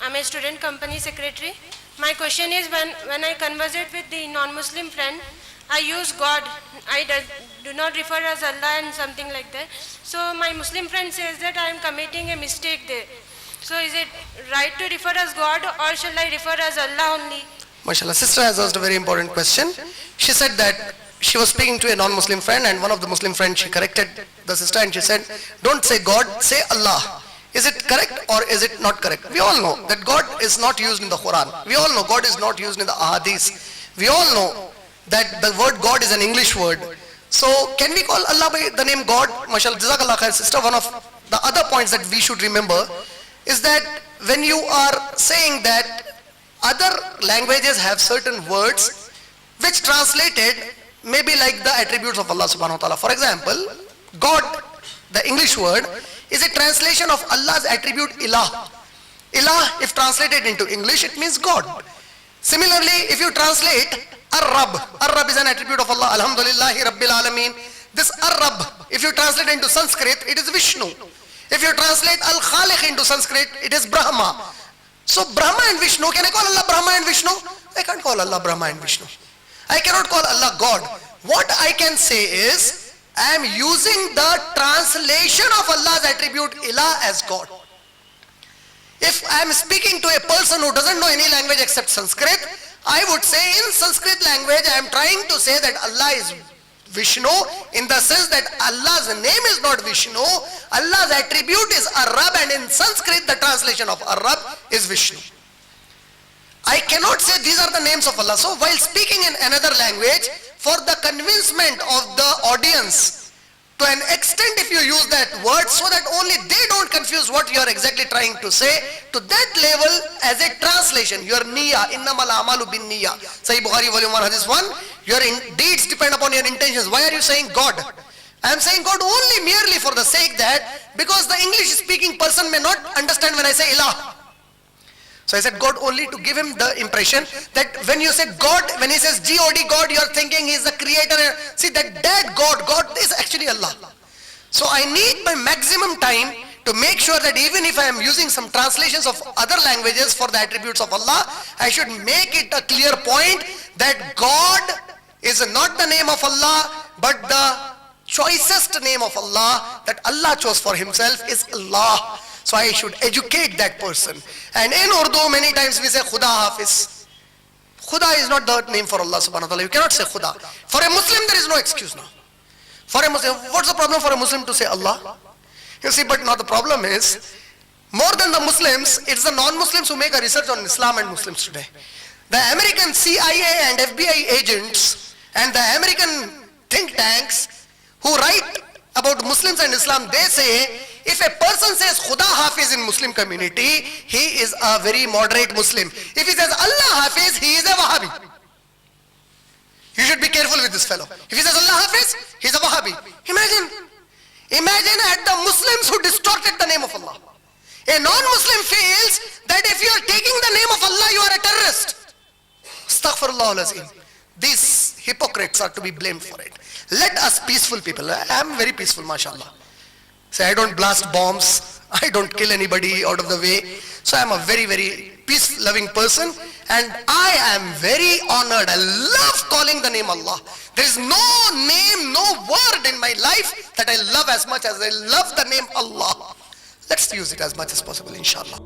I'm a student company secretary. My question is, when I conversate with the non-Muslim friend, I use God. I do not refer as Allah and something like that. So my Muslim friend says that I am committing a mistake there. So is it right to refer as God, or shall I refer as Allah only? MashaAllah, sister has asked a very important question. She said that she was speaking to a non-Muslim friend, and one of the Muslim friends, she corrected the sister and she said, don't say God, say Allah. Is it correct or is it not correct? We all know that God is not used in the Quran. We all know God is not used in the Ahadith. We all know that the word God is an English word. So can we call Allah by the name God? MashaAllah, Jazakallah khair, sister. One of the other points that we should remember is that when you are saying that other languages have certain words which translated may be like the attributes of Allah subhanahu wa ta'ala. For example, God, the English word, is a translation of Allah's attribute ilah. Ilah, if translated into English, it means God. Similarly, if you translate Ar-Rab, Ar-Rab is an attribute of Allah, Alhamdulillahi Rabbil Alameen. This Ar-Rab, if you translate into Sanskrit, it is Vishnu. If you translate Al-Khaliq into Sanskrit, it is Brahma. So Brahma and Vishnu, can I call Allah Brahma and Vishnu? I can't call Allah Brahma and Vishnu. I cannot call Allah God. What I can say is, I am using the translation of Allah's attribute ilah as God. If I am speaking to a person who doesn't know any language except Sanskrit, I would say in Sanskrit language I am trying to say that Allah is Vishnu, in the sense that Allah's name is not Vishnu, Allah's attribute is Ar-Rab, and in Sanskrit the translation of Ar-Rab is Vishnu. I cannot say these are the names of Allah. So while speaking in another language, for the convincement of the audience, to an extent if you use that word so that only they don't confuse what you are exactly trying to say, to that level as a translation, your niyyah, innamal amalu bin niyyah, Sahih Bukhari volume 1 hadith 1, your deeds depend upon your intentions. Why are you saying God? I am saying God only merely for the sake that, because the English speaking person may not understand when I say ilah. So I said God only to give him the impression that when you say God, when he says God, God, you are thinking he is the creator. See that God is actually Allah. So I need my maximum time to make sure that even if I am using some translations of other languages for the attributes of Allah, I should make it a clear point that God is not the name of Allah, but the choicest name of Allah that Allah chose for himself is Allah. So I should educate that person. And in Urdu many times we say Khuda Hafiz. Khuda is not the name for Allah subhanahu wa ta'ala. You cannot say Khuda. For a Muslim there is no excuse now. For a Muslim, what's the problem for a Muslim to say Allah? You see, but now the problem is, more than the Muslims, it's the non-Muslims who make a research on Islam and Muslims today. The American CIA and FBI agents and the American think tanks who write about Muslims and Islam, they say, if a person says Khuda Hafiz in Muslim community, he is a very moderate Muslim. If he says Allah Hafiz, he is a Wahhabi. You should be careful with this fellow. If he says Allah Hafiz, he is a Wahhabi. Imagine at the Muslims who distorted the name of Allah. A non-Muslim feels that if you are taking the name of Allah, you are a terrorist. Astaghfirullah al-Azim. These hypocrites are to be blamed for it. Let us peaceful people, I am very peaceful, mashallah. Say, I don't blast bombs, I don't kill anybody out of the way. So I am a very, very peace-loving person, and I am very honored. I love calling the name Allah. There is no name, no word in my life that I love as much as I love the name Allah. Let's use it as much as possible, inshallah.